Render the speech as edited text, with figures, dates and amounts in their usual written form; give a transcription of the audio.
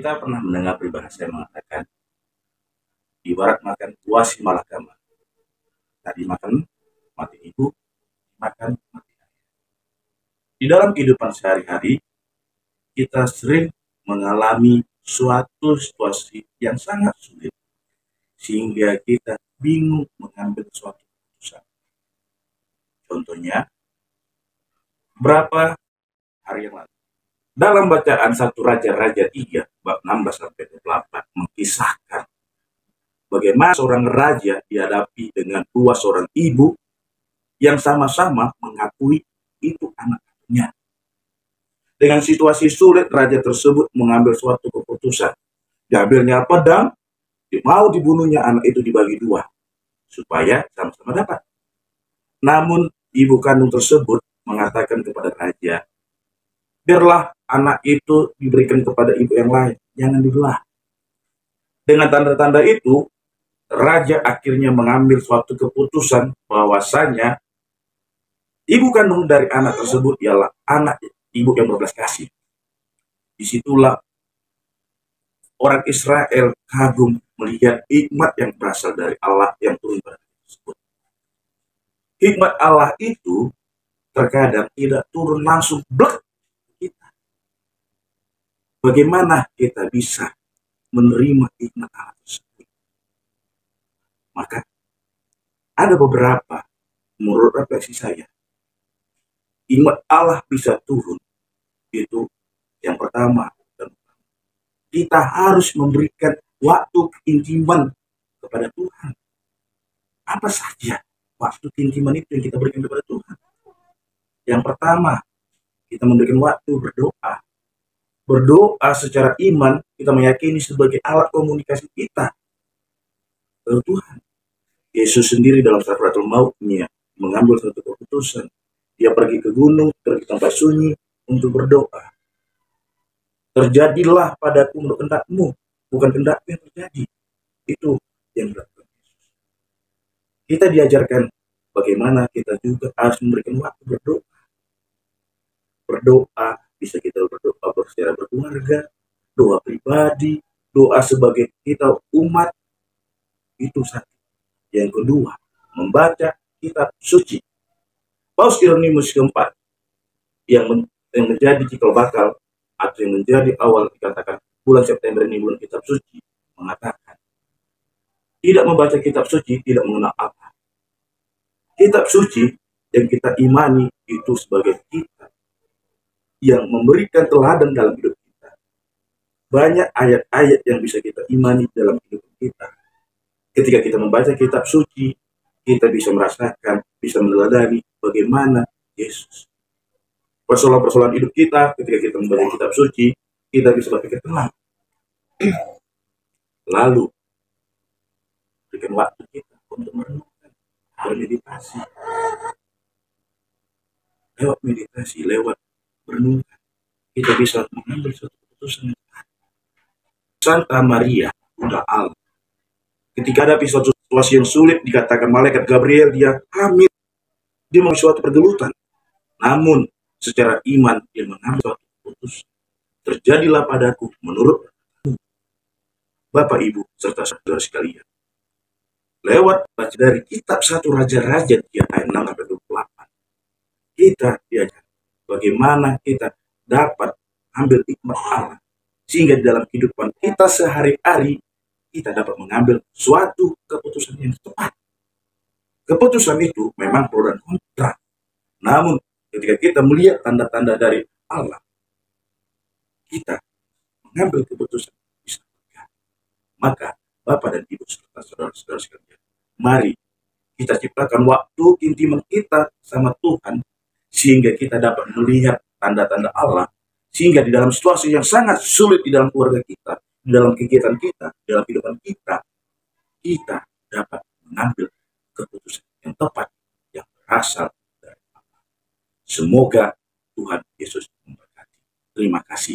Kita pernah mendengar peribahasa yang mengatakan, ibarat makan buah si malakama. Tadi makan mati ibu, makan mati ayah. Di dalam kehidupan sehari-hari, kita sering mengalami suatu situasi yang sangat sulit, sehingga kita bingung mengambil suatu keputusan. Contohnya, berapa hari yang lalu, dalam bacaan 1 Raja-Raja 3, bab 16-28, mengisahkan bagaimana seorang raja dihadapi dengan dua seorang ibu yang sama-sama mengakui itu anaknya. Dengan situasi sulit, raja tersebut mengambil suatu keputusan. Diambilnya pedang, mau dibunuhnya anak itu dibagi dua, supaya sama-sama dapat. Namun, ibu kandung tersebut mengatakan kepada raja, biarlah anak itu diberikan kepada ibu yang lain, jangan dibelah. Dengan tanda-tanda itu, raja akhirnya mengambil suatu keputusan bahwasanya ibu kandung dari anak tersebut ialah anak ibu yang berbelas kasih. Disitulah orang Israel kagum melihat hikmat yang berasal dari Allah yang turun pada tersebut. Hikmat Allah itu terkadang tidak turun langsung blek kita. Bagaimana kita bisa menerima hikmat Allah tersebut? Maka ada beberapa, menurut refleksi saya, hikmat Allah bisa turun. Itu yang pertama, kita harus memberikan waktu keintiman kepada Tuhan. Apa saja waktu keintiman itu yang kita berikan kepada Tuhan? Yang pertama, kita memberikan waktu berdoa. Berdoa secara iman, kita meyakini sebagai alat komunikasi kita ke Tuhan. Yesus sendiri dalam Sakratul Mautnya mengambil satu keputusan. Dia pergi ke gunung, pergi ke tempat sunyi untuk berdoa. Terjadilah padaku menurut kehendak-Mu, bukan kehendak-Ku yang terjadi. Itu yang dilakukan Yesus. Kita diajarkan bagaimana kita juga harus memberikan waktu berdoa. Berdoa, bisa kita berdoa secara berkeluarga, doa pribadi, doa sebagai kita umat. Itu satu. Yang kedua, membaca kitab suci. Paus Hieronymus keempat yang menjadi cikal bakal atau yang menjadi awal dikatakan bulan September ini bulan kitab suci, mengatakan tidak membaca kitab suci tidak mengenal apa. Kitab suci yang kita imani itu sebagai kitab yang memberikan teladan dalam hidup kita. Banyak ayat-ayat yang bisa kita imani dalam hidup kita. Ketika kita membaca kitab suci, kita bisa merasakan, bisa meneladani bagaimana Yesus. Persoalan-persoalan hidup kita, ketika kita membaca kitab suci, kita bisa berpikir tenang. Lalu, berikan waktu kita untuk merenungkan, bermeditasi. Lewat meditasi, lewat merenungkan, kita bisa mengambil suatu keputusan. Santa Maria, Bunda Allah. Ketika ada suatu situasi yang sulit, dikatakan malaikat Gabriel, dia hamil. Dia mengalami suatu pergelutan. Namun, secara iman, dia mengambil suatu keputusan. Terjadilah padaku menurut Bapak, Ibu, serta saudara sekalian. Lewat baca dari kitab 1 Raja-Raja 3 ayat 6-28. Kita diajar bagaimana kita dapat ambil hikmat Allah. Sehingga di dalam kehidupan kita sehari-hari, kita dapat mengambil suatu keputusan yang tepat. Keputusan itu memang pro dan kontra. Namun, ketika kita melihat tanda-tanda dari Allah, kita mengambil keputusan bisa. Maka, Bapak dan Ibu serta saudara-saudara sekalian, mari kita ciptakan waktu intiman kita sama Tuhan, sehingga kita dapat melihat tanda-tanda Allah, sehingga di dalam situasi yang sangat sulit di dalam keluarga kita, di dalam kegiatan kita, di dalam kehidupan kita, kita dapat mengambil keputusan yang tepat, yang berasal dari Allah. Semoga Tuhan Yesus memberkati. Terima kasih.